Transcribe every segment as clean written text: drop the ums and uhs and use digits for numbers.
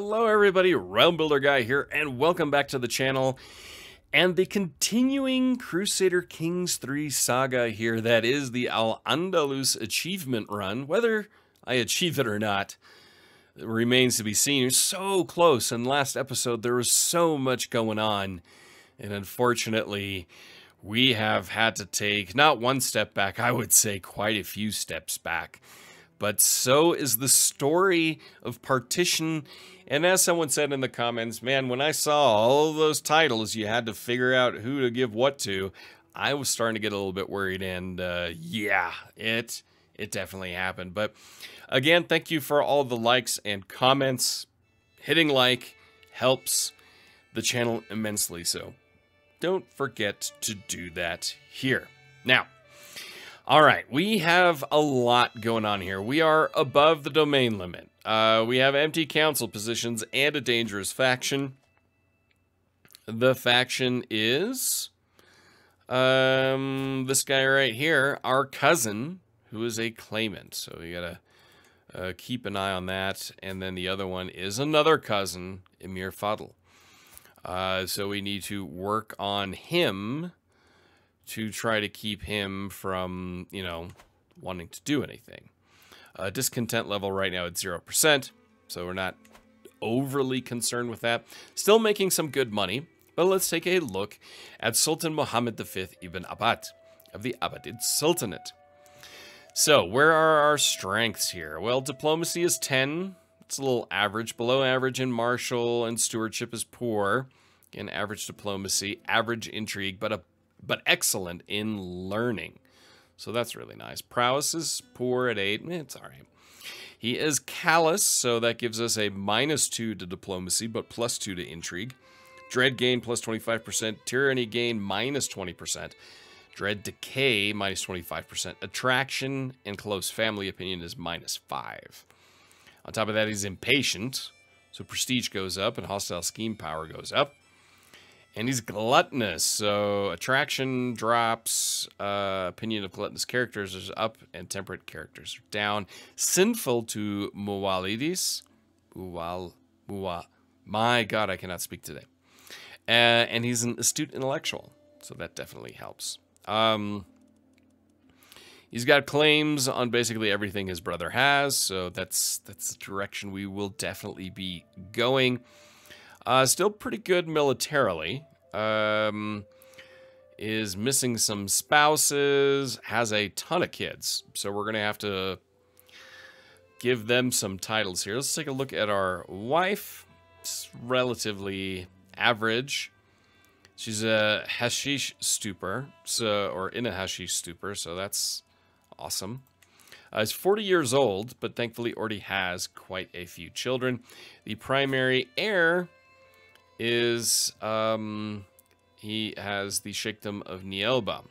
Hello everybody, Realm Builder Guy here, and welcome back to the channel. And the continuing Crusader Kings 3 saga here, that is the Al-Andalus achievement run. Whether I achieve it or not, it remains to be seen. You're so close. In the last episode, there was so much going on. And unfortunately, we have had to take not one step back, I would say quite a few steps back. But so is the story of Partition. And as someone said in the comments, man, when I saw all of those titles, you had to figure out who to give what to, I was starting to get a little bit worried. And yeah, it definitely happened. But again, thank you for all the likes and comments. Hitting like helps the channel immensely. So don't forget to do that here. Now, all right, we have a lot going on here. We are above the domain limit. We have empty council positions and a dangerous faction. The faction is this guy right here, our cousin, who is a claimant. So we gotta keep an eye on that. And then the other one is another cousin, Emir Fadl. So we need to work on him to try to keep him from, you know, wanting to do anything. Discontent level right now at 0%, so we're not overly concerned with that. Still making some good money, but let's take a look at Sultan Muhammad V ibn Abbad of the Abbadid Sultanate. So, where are our strengths here? Well, diplomacy is 10. It's a little average. Below average in martial, and stewardship is poor. Again, average diplomacy, average intrigue, but excellent in learning. So that's really nice. Prowess is poor at 8. It's all right. He is callous, so that gives us a -2 to diplomacy, but +2 to intrigue. Dread gain +25%. Tyranny gain -20%. Dread decay -25%. Attraction and close family opinion is -5. On top of that, he's impatient, so prestige goes up and hostile scheme power goes up. And he's gluttonous, so attraction drops, opinion of gluttonous characters is up, and temperate characters are down. Sinful to Muwalidis. My God, I cannot speak today. And he's an astute intellectual, so that definitely helps. He's got claims on basically everything his brother has, so that's the direction we will definitely be going. Still pretty good militarily. Is missing some spouses, has a ton of kids. So we're going to have to give them some titles here. Let's take a look at our wife. It's relatively average. She's a hashish stupor, or in a hashish stupor, so that's awesome. He's 40 years old, but thankfully already has quite a few children. The primary heir is, he has the Sheikhdom of Nielba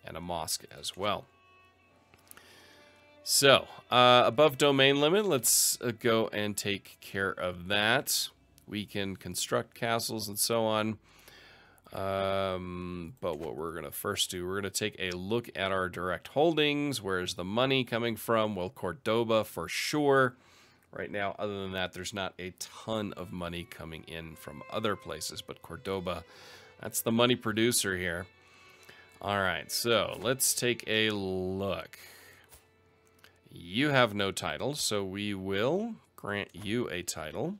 and a mosque as well. So, above domain limit, let's go and take care of that. We can construct castles and so on. But what we're going to first do, we're going to take a look at our direct holdings. Where's the money coming from? Well, Cordoba for sure. Right now, other than that, there's not a ton of money coming in from other places, but Cordoba, that's the money producer here. All right, so let's take a look. You have no title, so we will grant you a title.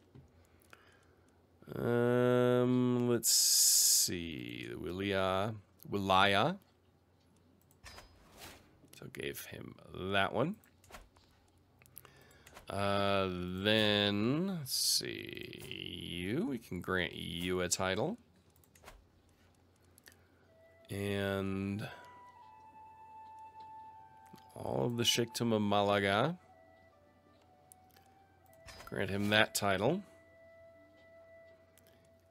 Let's see, Wilaya. So gave him that one. Then, let's see, we can grant you a title. And all of the Sheikhdom of Malaga. Grant him that title.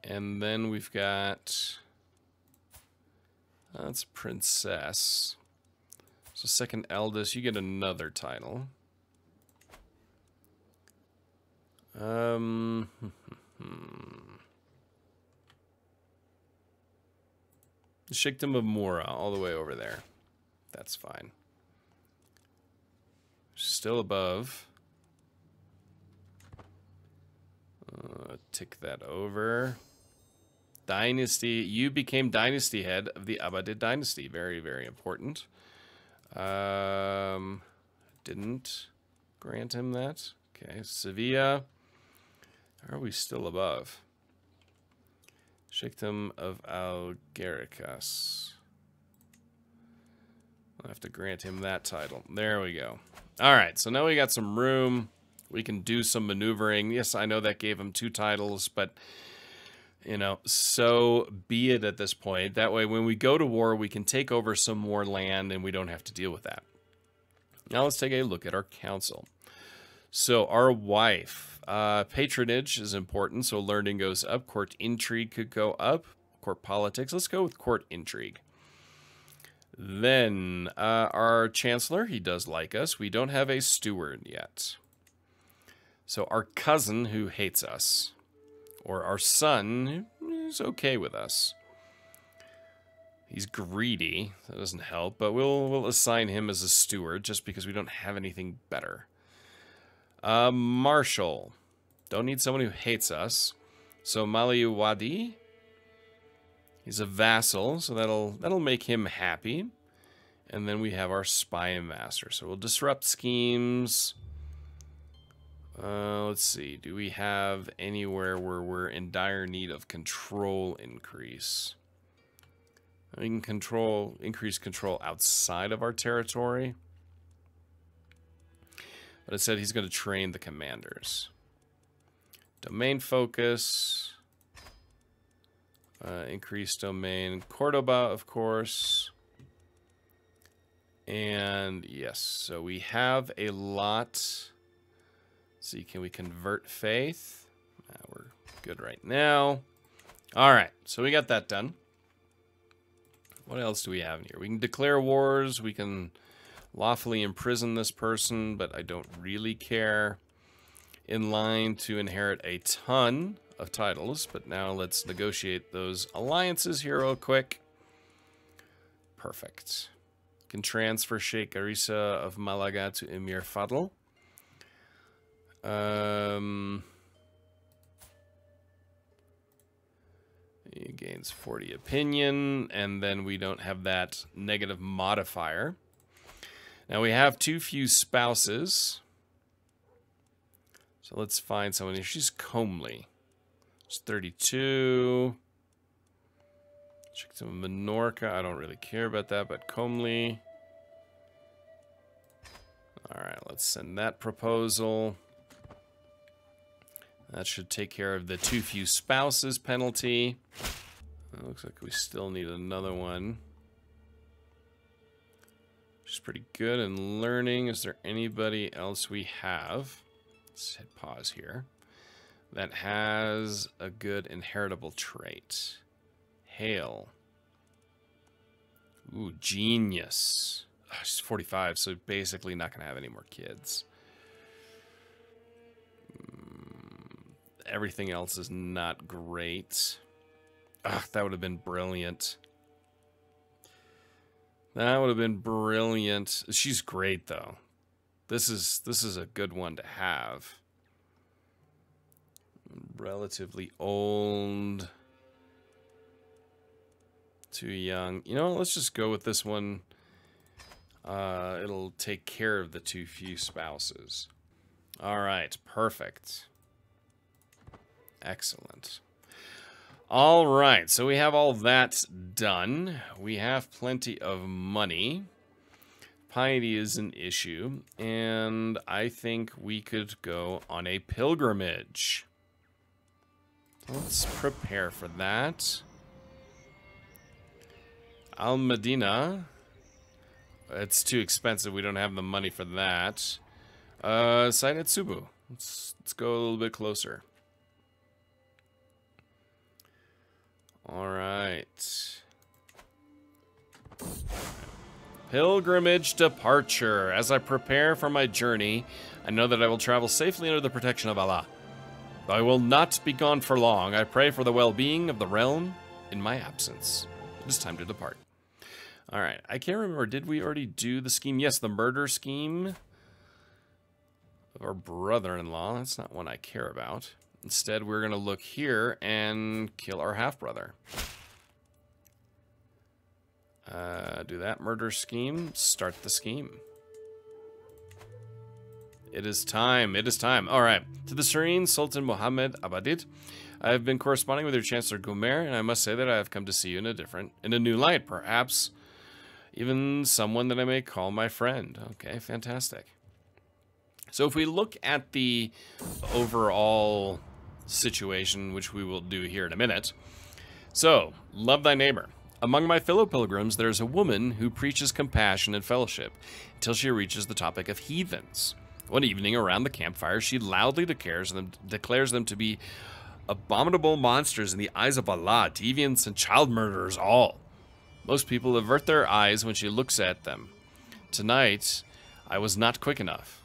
And then we've got, that's Princess. So second eldest, you get another title. The Sheikhdom of Mura, all the way over there. That's fine. Still above. Tick that over. Dynasty. You became dynasty head of the Abbadid dynasty. Very, very important. Didn't grant him that. Okay, Sevilla. Are we still above? Sheikhdom of Algeciras. I'll have to grant him that title. There we go. All right, so now we got some room. We can do some maneuvering. Yes, I know that gave him 2 titles, but, you know, so be it at this point. That way, when we go to war, we can take over some more land, and we don't have to deal with that. Now let's take a look at our council. So our wife, patronage is important, so learning goes up. Court intrigue could go up. Court politics, let's go with court intrigue. Then our chancellor, he does like us. We don't have a steward yet. So our cousin who hates us, or our son who's okay with us. He's greedy, that doesn't help, but we'll assign him as a steward just because we don't have anything better. Marshal, don't need someone who hates us. So Maliwadi, he's a vassal, so that'll make him happy. And then we have our spy master, so we'll disrupt schemes. Let's see, do we have anywhere where we're in dire need of control increase? We can increase control outside of our territory. But it said he's going to train the commanders. Domain focus. Increase domain. Cordoba, of course. And yes, so we have a lot. Let's see, can we convert faith? We're good right now. All right, so we got that done. What else do we have in here? We can declare wars. We can lawfully imprison this person, but I don't really care. In line to inherit a ton of titles, but now let's negotiate those alliances here real quick. Perfect. Can transfer Sheikh Arisa of Malaga to Emir Fadl. He gains 40 opinion, and then we don't have that negative modifier. Now we have too few spouses. So let's find someone here. She's comely. She's 32. Check to Menorca. I don't really care about that, but comely. All right, let's send that proposal. That should take care of the too few spouses penalty. It looks like we still need another one. She's pretty good in learning. Is there anybody else we have? Let's hit pause here. That has a good inheritable trait. Hail. Ooh, genius. Oh, she's 45, so basically not going to have any more kids. Everything else is not great. Ugh, that would have been brilliant. That would have been brilliant. She's great, though. This is a good one to have. Relatively old. Too young. You know, let's just go with this one. It'll take care of the too few spouses. All right, perfect. Excellent. All right, so we have all that done. We have plenty of money. Piety is an issue, and I think we could go on a pilgrimage. Let's prepare for that. Al-Medina. It's too expensive. We don't have the money for that. Said Subu. Let's go a little bit closer. All right. Pilgrimage departure. As I prepare for my journey, I know that I will travel safely under the protection of Allah. Though I will not be gone for long, I pray for the well-being of the realm in my absence. It is time to depart. All right. I can't remember. Did we already do the scheme? Yes, the murder scheme of our brother-in-law. That's not one I care about. Instead, we're going to look here and kill our half-brother. Do that murder scheme. Start the scheme. It is time. It is time. All right. To the Serene Sultan Mohammed Abadid, I have been corresponding with your Chancellor Gumer, and I must say that I have come to see you in a new light, perhaps even someone that I may call my friend. Okay, fantastic. So if we look at the overall situation, which we will do here in a minute. So, love thy neighbor. Among my fellow pilgrims, there is a woman who preaches compassion and fellowship until she reaches the topic of heathens. One evening around the campfire, she loudly declares them to be abominable monsters in the eyes of Allah, deviants and child murderers all. Most people avert their eyes when she looks at them. Tonight, I was not quick enough.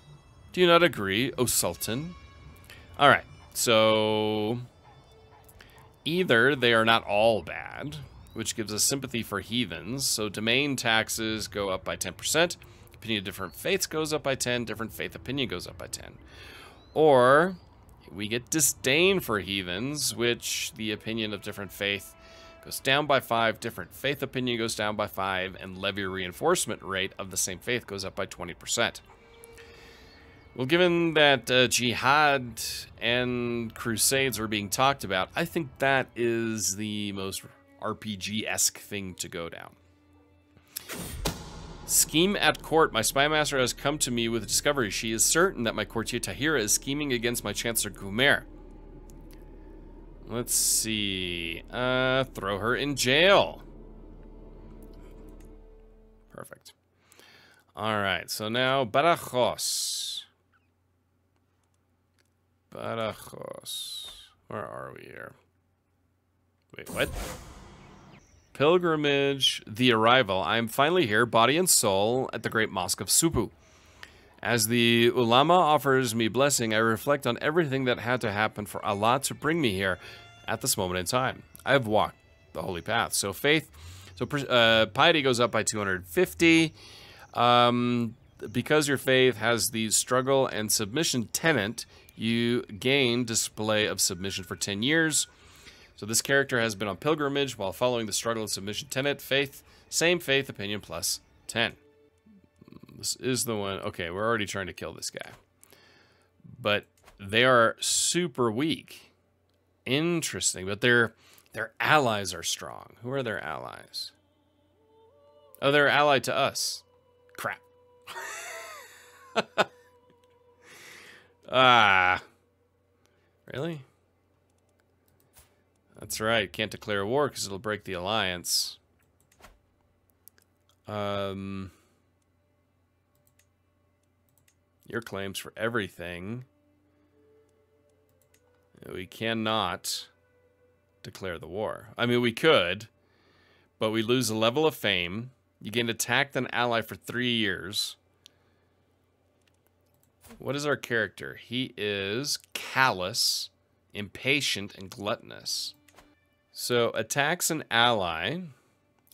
Do you not agree, O Sultan? All right, so either they are not all bad, which gives us sympathy for heathens, so domain taxes go up by 10%, opinion of different faiths goes up by 10, different faith opinion goes up by 10. Or we get disdain for heathens, which the opinion of different faith goes down by 5, different faith opinion goes down by 5, and levy reinforcement rate of the same faith goes up by 20%. Well, given that jihad and crusades are being talked about, I think that is the most RPG-esque thing to go down. Scheme at court. My spy master has come to me with a discovery. She is certain that my courtier Tahira is scheming against my Chancellor Gumer. Let's see. Throw her in jail. Perfect. All right, so now Badajoz. Badajoz. Where are we here? Wait, what? Pilgrimage, the arrival. I am finally here, body and soul, at the great mosque of Supu. As the ulama offers me blessing, I reflect on everything that had to happen for Allah to bring me here at this moment in time. I have walked the holy path. So piety goes up by 250. Because your faith has the struggle and submission tenet, you gain display of submission for 10 years. So this character has been on pilgrimage while following the struggle and submission tenet. Faith, same faith opinion plus 10. This is the one. Okay, we're already trying to kill this guy. But they are super weak. Interesting. But their allies are strong. Who are their allies? Oh, they're allied to us. Crap. Really? That's right. Can't declare war because it'll break the alliance. Your claims for everything. We cannot declare the war. I mean, we could, but we lose a level of fame. You gain attacked an ally for 3 years. What is our character? He is callous, impatient, and gluttonous. So, attacks an ally.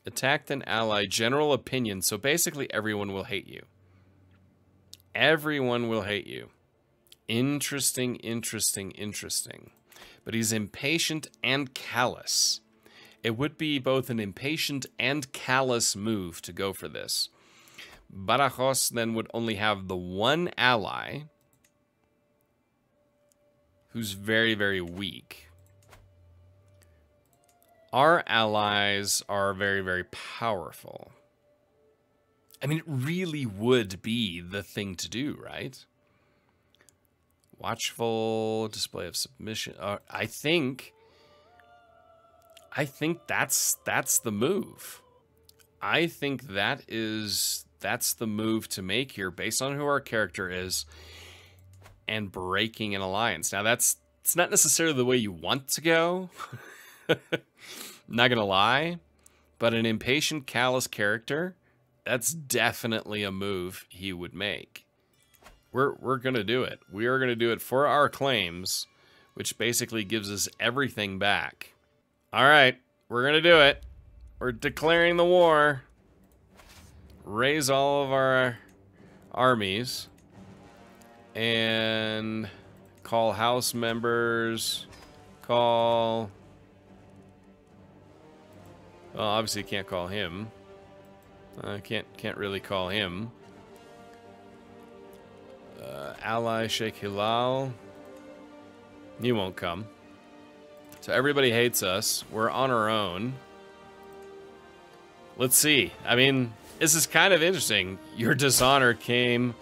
Attacked an ally, general opinion. So, basically, everyone will hate you. Everyone will hate you. Interesting, interesting, interesting. But he's impatient and callous. It would be both an impatient and callous move to go for this. Badajoz then would only have the one ally who's very, very weak. Our allies are very, very powerful. I mean, it really would be the thing to do, right? Watchful, display of submission. I think that's the move. I think that's the move to make here based on who our character is and breaking an alliance. Now it's not necessarily the way you want to go. Not gonna lie, but an impatient, callous character, that's definitely a move he would make. We're gonna do it. We are gonna do it for our claims, which basically gives us everything back. All right, we're gonna do it. We're declaring the war. Raise all of our armies and Call house members. Call. Well, obviously can't call him. Can't really call him. Ally Sheikh Hilal. He won't come. So everybody hates us. We're on our own. Let's see. I mean, this is kind of interesting. Your dishonor came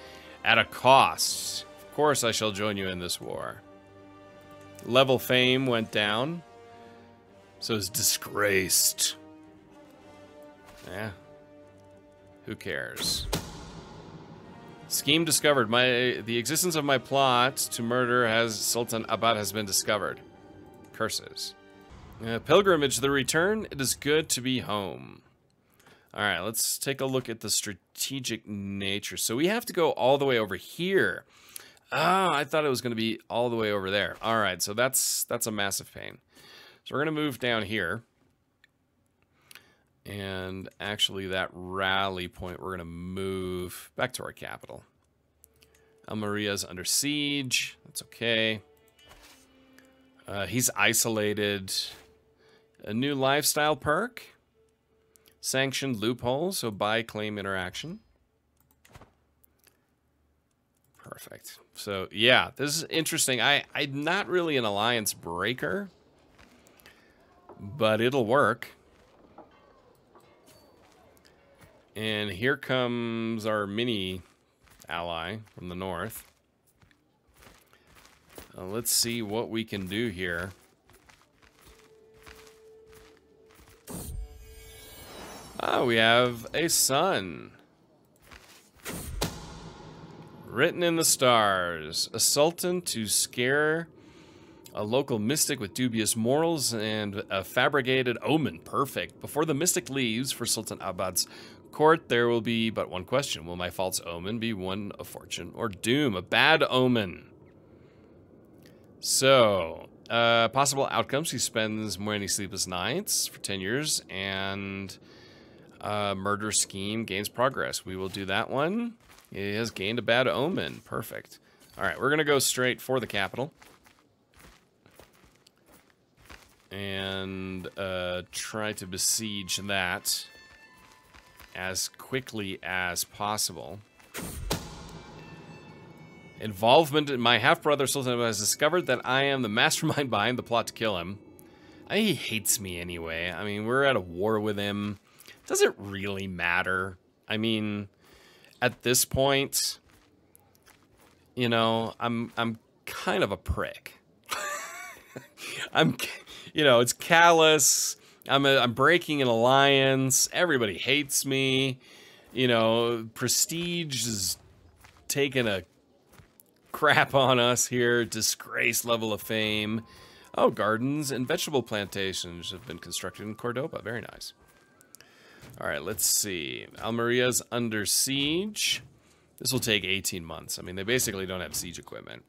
at a cost. Of course I shall join you in this war. Level fame went down. So it's disgraced. Yeah. Who cares? Scheme discovered. The existence of my plot to murder Sultan Abad has been discovered. Curses. Pilgrimage, the return. It is good to be home. Alright, let's take a look at the strategic nature. So we have to go all the way over here. Ah, I thought it was going to be all the way over there. Alright, so that's a massive pain. So we're going to move down here. And actually that rally point, we're going to move back to our capital. Almeria's under siege. That's okay. He's isolated. A new lifestyle perk. Sanctioned loophole, so buy claim interaction. Perfect. So yeah, this is interesting. I'm not really an alliance breaker, but it'll work. And here comes our mini ally from the north. Let's see what we can do here. Ah, we have a son. Written in the stars. A sultan to scare a local mystic with dubious morals and a fabricated omen. Perfect. Before the mystic leaves for Sultan Abad's court, there will be but one question. Will my false omen be one of fortune or doom? A bad omen. So, possible outcomes. He spends many sleepless nights for 10 years and murder scheme gains progress. We will do that one. He has gained a bad omen. Perfect. All right, we're going to go straight for the capital. And try to besiege that as quickly as possible. Involvement in my half-brother Sultan has discovered that I am the mastermind behind the plot to kill him. He hates me anyway. I mean, we're at a war with him. Does it really matter? I mean, at this point, you know, I'm kind of a prick. You know, it's callous. I'm breaking an alliance. Everybody hates me. You know, prestige is taking a crap on us here. Disgrace level of fame. Oh, gardens and vegetable plantations have been constructed in Cordoba. Very nice. All right, let's see. Almeria's under siege. This will take 18 months. I mean, they basically don't have siege equipment.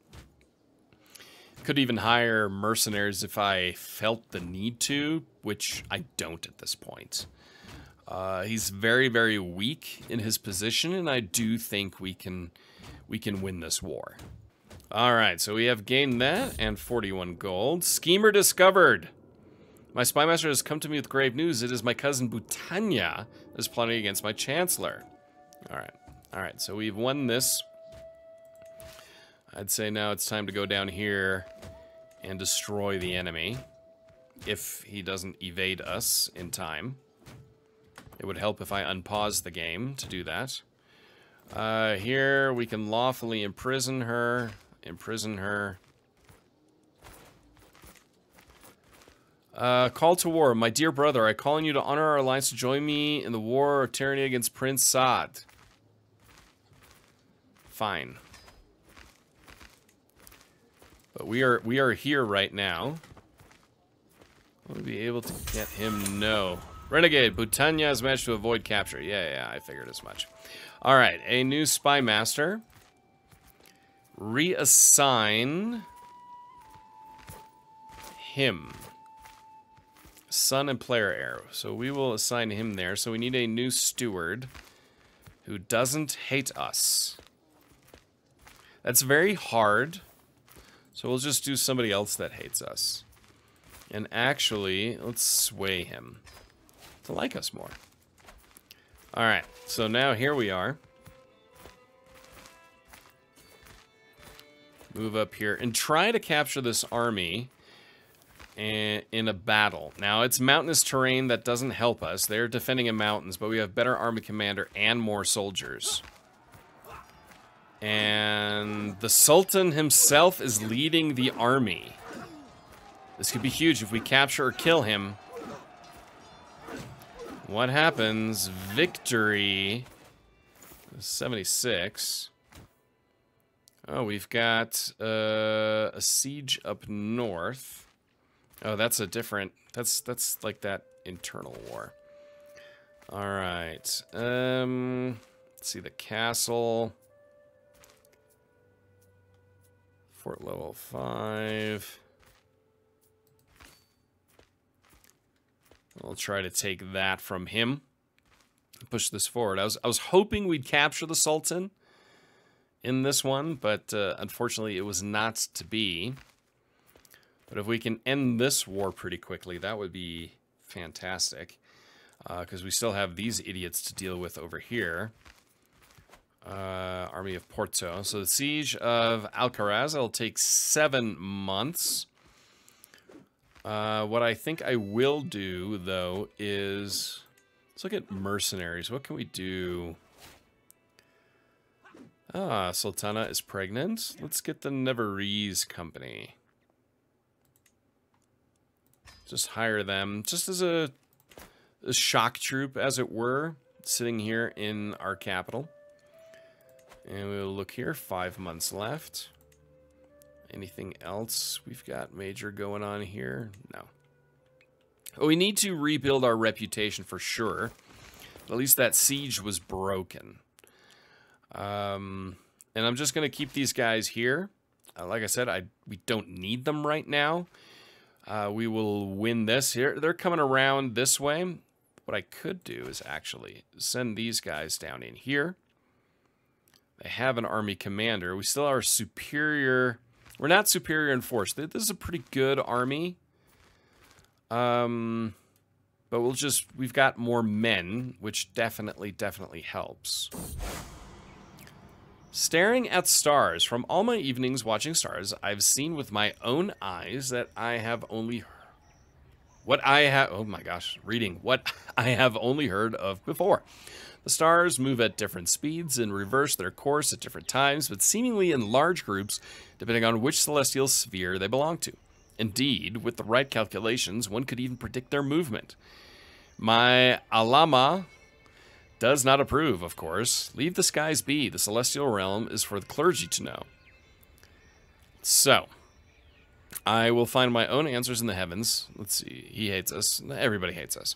Could even hire mercenaries if I felt the need to, which I don't at this point. He's very, very weak in his position, and I do think we can win this war. All right, so we have gained that and 41 gold. Schemer discovered. My spy master has come to me with grave news. It is my cousin Butanya that is plotting against my chancellor. All right, so we've won this. I'd say now it's time to go down here and destroy the enemy. If he doesn't evade us in time. It would help if I unpause the game to do that. Here we can lawfully imprison her. Call to war. My dear brother, I call on you to honor our alliance to join me in the war of tyranny against Prince Saad. Fine. But we are here right now. We'll be able to get him. No. Renegade. Butanya has managed to avoid capture. Yeah, I figured as much. All right, a new spy master. Reassign him. Son and player heir. So we will assign him there. So we need a new steward who doesn't hate us. That's very hard. So we'll just do somebody else that hates us. And actually, let's sway him to like us more. Alright, so now here we are. Move up here and try to capture this army in a battle. Now, it's mountainous terrain that doesn't help us. They're defending in mountains, but we have better army commander and more soldiers. And the Sultan himself is leading the army. This could be huge if we capture or kill him. What happens? Victory. 76. Oh, we've got a siege up north. Oh, that's a different... That's like that internal war. All right. Let's see the castle. Fort level 5. I'll try to take that from him. Push this forward. I was hoping we'd capture the Sultan in this one, but unfortunately it was not to be. But if we can end this war pretty quickly, that would be fantastic. Because we still have these idiots to deal with over here. Army of Porto. So the siege of Alcaraz will take 7 months. What I think I will do, though, is... Let's look at mercenaries. What can we do? Ah, Sultana is pregnant. Let's get the Nevernese company. Just hire them, just as a shock troop, as it were, sitting here in our capital. And we'll look here, 5 months left. Anything else we've got major going on here? No. Oh, we need to rebuild our reputation for sure. At least that siege was broken. And I'm just going to keep these guys here. Like I said, we don't need them right now. We will win this here. They're coming around this way. What I could do is actually send these guys down in here. They have an army commander. We still are superior. We're not superior in force. This is a pretty good army. But we've got more men, which definitely helps. Staring at stars. From all my evenings watching stars, I've seen with my own eyes that I have only... What I have... Oh my gosh, reading. What I have only heard of before. The stars move at different speeds and reverse their course at different times, but seemingly in large groups, depending on which celestial sphere they belong to. Indeed, with the right calculations, one could even predict their movement. My Alama does not approve, of course. Leave the skies be. The celestial realm is for the clergy to know. So, I will find my own answers in the heavens. Let's see. He hates us. Everybody hates us.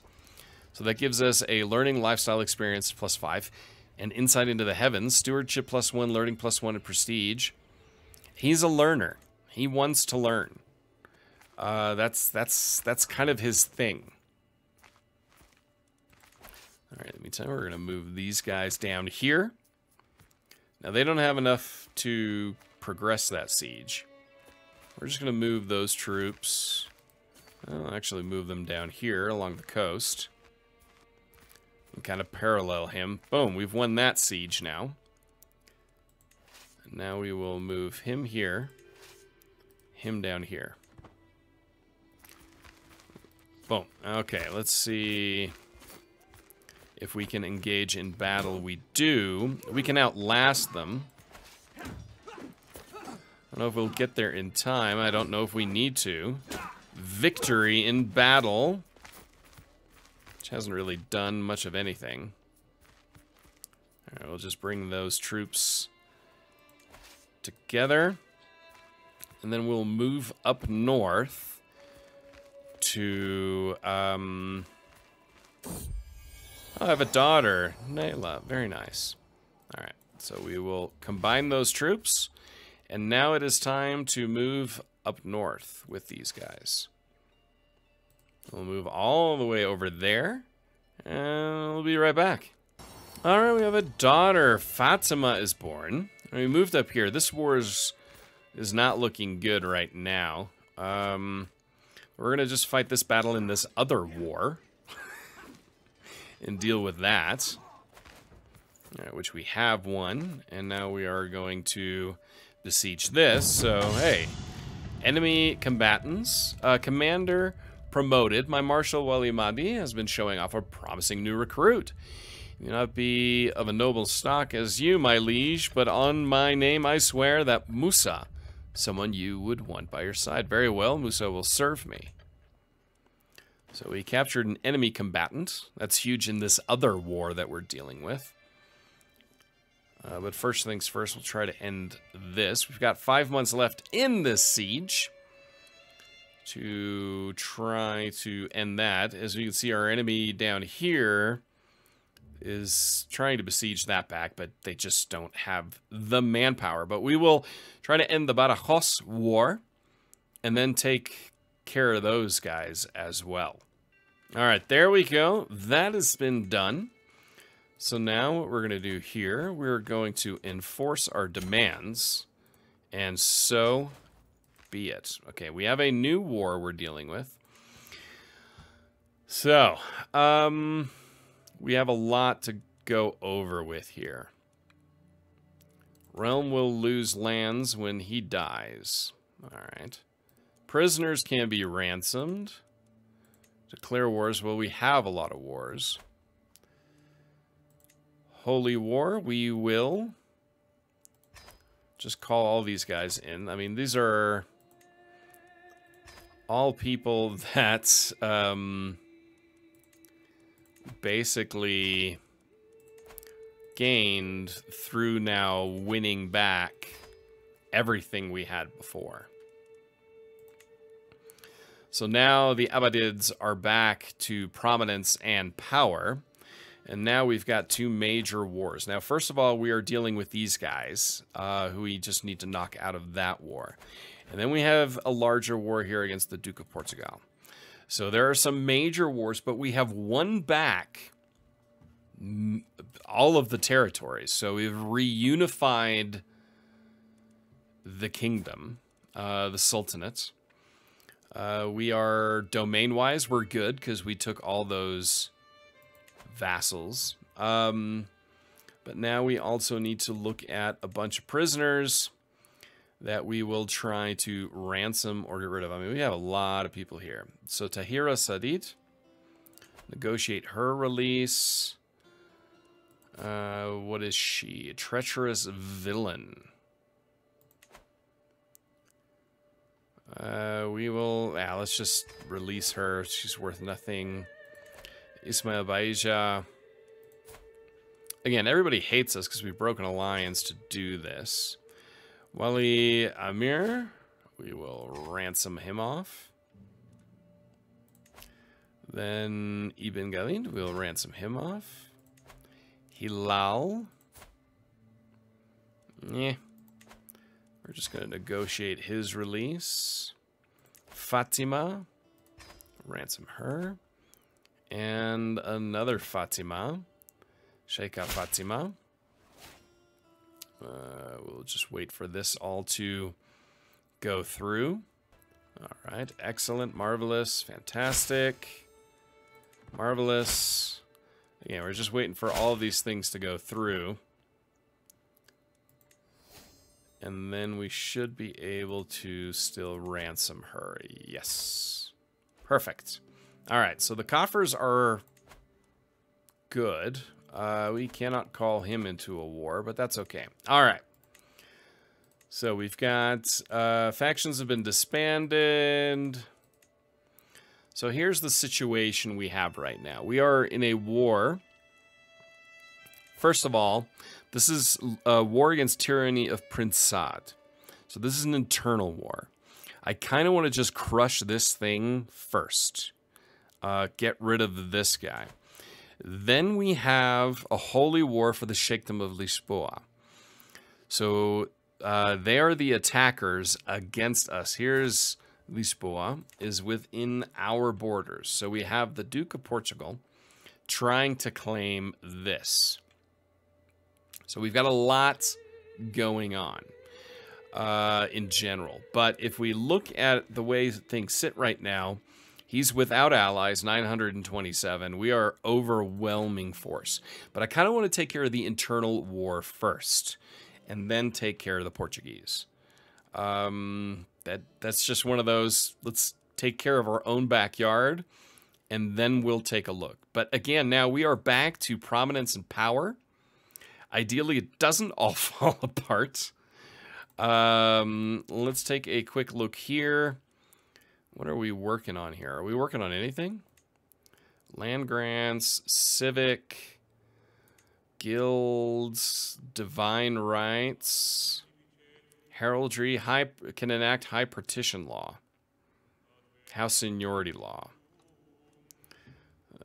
So that gives us a learning lifestyle experience +5, and insight into the heavens, stewardship +1, learning +1, and prestige. He's a learner. He wants to learn. That's kind of his thing. All right, in the meantime, we're going to move these guys down here. Now, they don't have enough to progress that siege. We're just going to move those troops. I'll actually move them down here along the coast. And kind of parallel him. Boom, we've won that siege now. And now we will move him here. Him down here. Boom. Okay, let's see if we can engage in battle. We do. We can outlast them. I don't know if we'll get there in time. I don't know if we need to. Victory in battle. Which hasn't really done much of anything. Alright, we'll just bring those troops together. And then we'll move up north to... I have a daughter, Nayla. Very nice. Alright, so we will combine those troops. And now it is time to move up north with these guys. We'll move all the way over there, and we'll be right back. All right, we have a daughter. Fatima is born. And we moved up here. This war is is not looking good right now. We're going to just fight this battle in this other war and deal with that. All right, which we have won, and now we are going to besiege this. So, hey, enemy combatants. Commander promoted. My Marshal Wali Madi has been showing off a promising new recruit. He may not be of a noble stock as you, my liege, but on my name I swear that Musa, someone you would want by your side. Very well, Musa will serve me. So we captured an enemy combatant. That's huge in this other war that we're dealing with. But first things first, we'll try to end this. We've got 5 months left in this siege to try to end that. As you can see, our enemy down here is trying to besiege that back, but they just don't have the manpower. But we will try to end the Badajoz war and then take care of those guys as well. All right, there we go. That has been done. So now what we're going to do here, we're going to enforce our demands, and so be it. Okay, we have a new war we're dealing with. So, we have a lot to go over with here. Realm will lose lands when he dies. All right. Prisoners can be ransomed. Declare wars. Well, we have a lot of wars. Holy War, we will just call all these guys in. I mean, these are all people that basically gained through now winning back everything we had before. So now the Abadids are back to prominence and power. And now we've got 2 major wars. Now, first of all, we are dealing with these guys, who we just need to knock out of that war. And then we have a larger war here against the Duke of Portugal. So there are some major wars, but we have won back all of the territories. So we've reunified the kingdom, the Sultanate. We are, domain-wise, we're good because we took all those vassals. But now we also need to look at a bunch of prisoners that we will try to ransom or get rid of. I mean, we have a lot of people here. So Tahira Sadid, negotiate her release. What is she? A treacherous villain. We will, let's just release her. She's worth nothing. Ismail Baija. Again, everybody hates us because we've broken alliance to do this. Wali Amir, we will ransom him off. Then Ibn Ghalid, we'll ransom him off. Hilal. Yeah. We're just going to negotiate his release. Fatima, ransom her. And another Fatima, Sheikha Fatima. We'll just wait for this all to go through. All right, excellent, marvelous, fantastic, marvelous. Again, we're just waiting for all of these things to go through. And then we should be able to still ransom her. Yes. Perfect. All right, so the coffers are good. We cannot call him into a war, but that's okay. All right. So we've got factions have been disbanded. So here's the situation we have right now. We are in a war. First of all, this is a war against tyranny of Prince Saad. So this is an internal war. I kind of want to just crush this thing first. Get rid of this guy. Then we have a holy war for the Sheikhdom of Lisboa. So they are the attackers against us. Here's Lisboa, is within our borders. So we have the Duke of Portugal trying to claim this. So we've got a lot going on. in general. But if we look at the way things sit right now, he's without allies, 927. We are overwhelming force. But I kind of want to take care of the internal war first, and then take care of the Portuguese. That's just one of those, let's take care of our own backyard, and then we'll take a look. But again, now we are back to prominence and power. Ideally, it doesn't all fall apart. Let's take a quick look here. What are we working on here? Are we working on anything? Land grants, civic, guilds, divine rights, heraldry, can enact high partition law, house seniority law,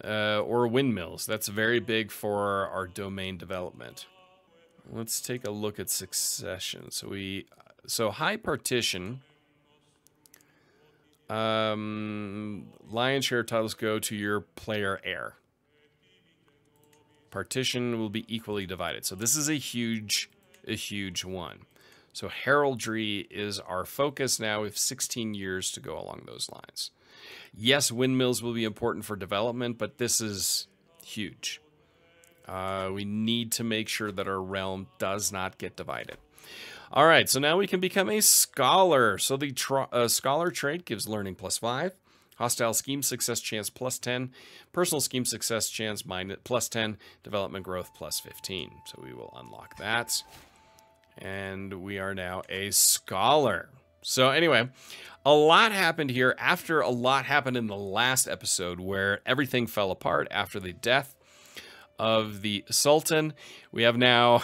or windmills. That's very big for our domain development. Let's take a look at succession. So high partition. Lion's share titles go to your player heir. Partition will be equally divided. So this is a huge one. So heraldry is our focus now. We have 16 years to go along those lines. Yes, windmills will be important for development, but this is huge. We need to make sure that our realm does not get divided. All right, so now we can become a scholar. So the scholar trait gives learning +5, hostile scheme success chance +10, personal scheme success chance +10, development growth +15. So we will unlock that. And we are now a scholar. So anyway, a lot happened here after a lot happened in the last episode where everything fell apart after the death of the Sultan. We have now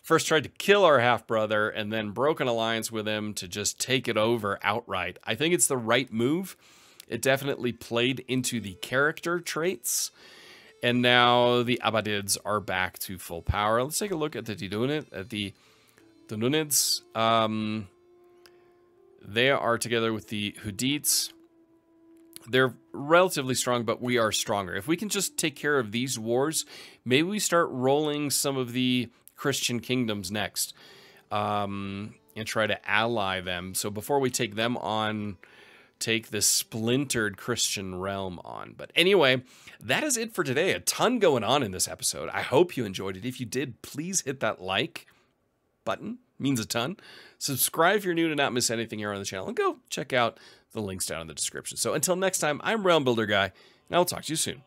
first tried to kill our half-brother and then broken alliance with him to just take it over outright. I think it's the right move. It definitely played into the character traits. And now the Abbadids are back to full power. Let's take a look at the Dununids. They are together with the Hudites. They're relatively strong, but we are stronger. If we can just take care of these wars, maybe we start rolling some of the Christian kingdoms next, and try to ally them. So before we take them on, take the splintered Christian realm on. But anyway, that is it for today. A ton going on in this episode. I hope you enjoyed it. If you did, please hit that like button. Means a ton. Subscribe if you're new to not miss anything here on the channel, and go check out the links down in the description. So until next time, I'm Realm Builder Guy, and I'll talk to you soon.